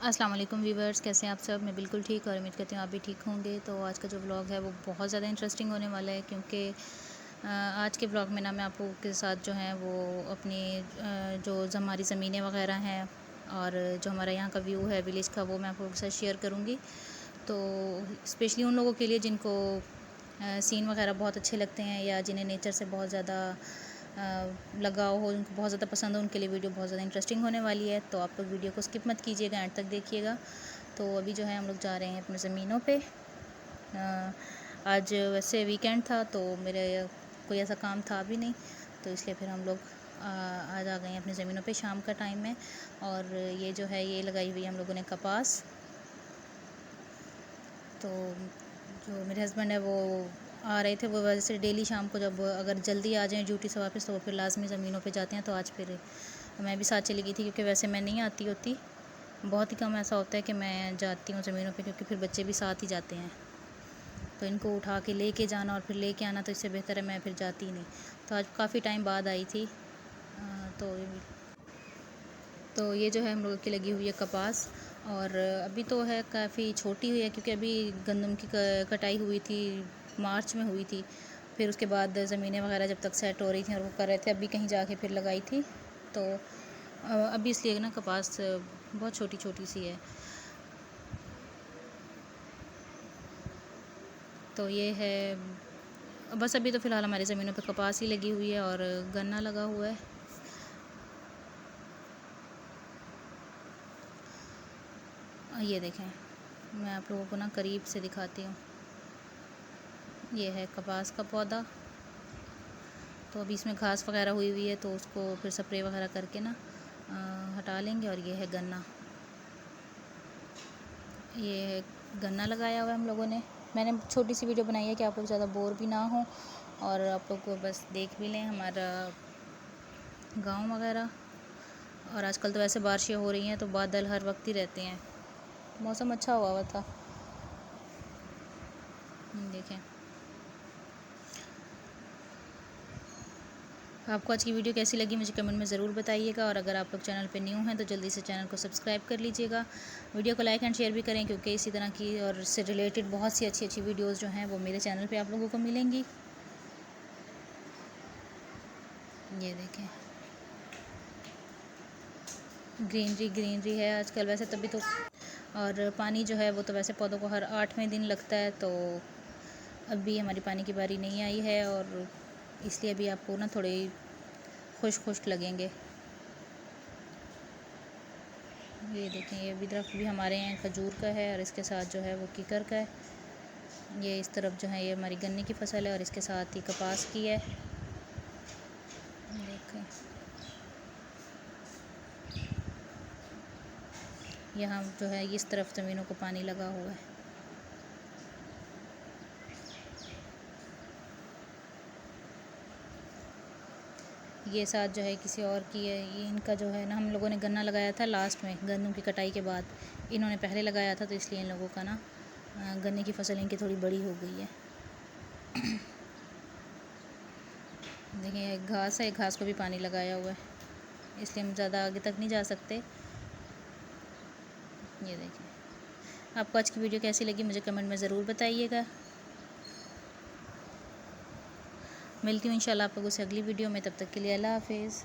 अस्सलाम वालेकुम व्यूवर्स, कैसे हैं आप सब। मैं बिल्कुल ठीक और उम्मीद करती हूँ आप भी ठीक होंगे। तो आज का जो व्लॉग है वो बहुत ज़्यादा इंटरेस्टिंग होने वाला है, क्योंकि आज के व्लॉग में ना मैं आप लोगों के साथ जो है वो अपनी जो हमारी ज़मीनें वगैरह हैं और जो हमारा यहाँ का व्यू है विलेज का, वो मैं आप लोगों के साथ शेयर करूँगी। तो स्पेशली उन लोगों के लिए जिनको सीन वगैरह बहुत अच्छे लगते हैं या जिन्हें नेचर से बहुत ज़्यादा लगाव हो, उनको बहुत ज़्यादा पसंद हो, उनके लिए वीडियो बहुत ज़्यादा इंटरेस्टिंग होने वाली है। तो आप लोग वीडियो को स्किप मत कीजिएगा, एंड तक देखिएगा। तो अभी जो है हम लोग जा रहे हैं अपनी ज़मीनों पे। आज वैसे वीकेंड था तो मेरे कोई ऐसा काम था भी नहीं, तो इसलिए फिर हम लोग आज आ गए हैं अपनी ज़मीनों पे। शाम का टाइम है और ये जो है ये लगाई हुई हम लोगों ने कपास। तो जो मेरे हस्बैंड है वो आ रहे थे, वो वजह से डेली शाम को जब अगर जल्दी आ जाएं ड्यूटी से वापस तो वो फिर लाजमी ज़मीनों पे जाते हैं। तो आज फिर मैं भी साथ चली गई थी, क्योंकि वैसे मैं नहीं आती होती, बहुत ही कम ऐसा होता है कि मैं जाती हूँ ज़मीनों पे, क्योंकि फिर बच्चे भी साथ ही जाते हैं। तो इनको उठा के लेके जाना और फिर लेके आना, तो इससे बेहतर है मैं फिर जाती ही नहीं। तो आज काफ़ी टाइम बाद आई थी। तो ये जो है हम लोगों की लगी हुई है कपास, और अभी तो है काफ़ी छोटी हुई है, क्योंकि अभी गंदम की कटाई हुई थी, मार्च में हुई थी। फिर उसके बाद ज़मीनें वगैरह जब तक सेट हो रही थी और वो कर रहे थे, अभी कहीं जाके फिर लगाई थी। तो अभी इसलिए ना कपास बहुत छोटी छोटी सी है। तो ये है बस, अभी तो फ़िलहाल हमारी ज़मीनों पे कपास ही लगी हुई है और गन्ना लगा हुआ है। ये देखें, मैं आप लोगों को ना करीब से दिखाती हूँ। ये है कपास का पौधा। तो अभी इसमें घास वगैरह हुई हुई है, तो उसको फिर स्प्रे वगैरह करके ना हटा लेंगे। और ये है गन्ना, ये है गन्ना लगाया हुआ है हम लोगों ने। मैंने छोटी सी वीडियो बनाई है कि आप लोग ज़्यादा बोर भी ना हो और आप लोग को बस देख भी लें हमारा गांव वगैरह। और आजकल तो वैसे बारिशें हो रही हैं, तो बादल हर वक्त ही रहते हैं, मौसम अच्छा हुआ था। देखें, आपको आज की वीडियो कैसी लगी मुझे कमेंट में ज़रूर बताइएगा। और अगर आप लोग चैनल पे न्यू हैं तो जल्दी से चैनल को सब्सक्राइब कर लीजिएगा। वीडियो को लाइक एंड शेयर भी करें, क्योंकि इसी तरह की और इससे रिलेटेड बहुत सी अच्छी अच्छी वीडियोस जो हैं वो मेरे चैनल पे आप लोगों को मिलेंगी। ये देखें, ग्रीनरी ग्रीनरी है आजकल वैसे, तभी तो। और पानी जो है वो तो वैसे पौधों को हर 8वें दिन लगता है, तो अभी हमारी पानी की बारी नहीं आई है, और इसलिए अभी आपको ना थोड़े खुश्क खुश्क लगेंगे। ये देखें, ये भी दरख्त भी हमारे यहाँ खजूर का है और इसके साथ जो है वो कीकर का है। ये इस तरफ जो है ये हमारी गन्ने की फसल है और इसके साथ ही कपास की है। देखें, यहाँ जो है इस तरफ ज़मीनों को पानी लगा हुआ है। ये साथ जो है किसी और की है। ये इनका जो है ना, हम लोगों ने गन्ना लगाया था लास्ट में गन्नों की कटाई के बाद, इन्होंने पहले लगाया था, तो इसलिए इन लोगों का ना गन्ने की फसल इनकी थोड़ी बड़ी हो गई है। देखिए घास है, घास को भी पानी लगाया हुआ है, इसलिए हम ज़्यादा आगे तक नहीं जा सकते। ये देखिए, आपको आज की वीडियो कैसी लगी मुझे कमेंट में ज़रूर बताइएगा। मिलती हूँ इंशाल्लाह आप लोगों से अगली वीडियो में, तब तक के लिए अल्लाह हाफिज़।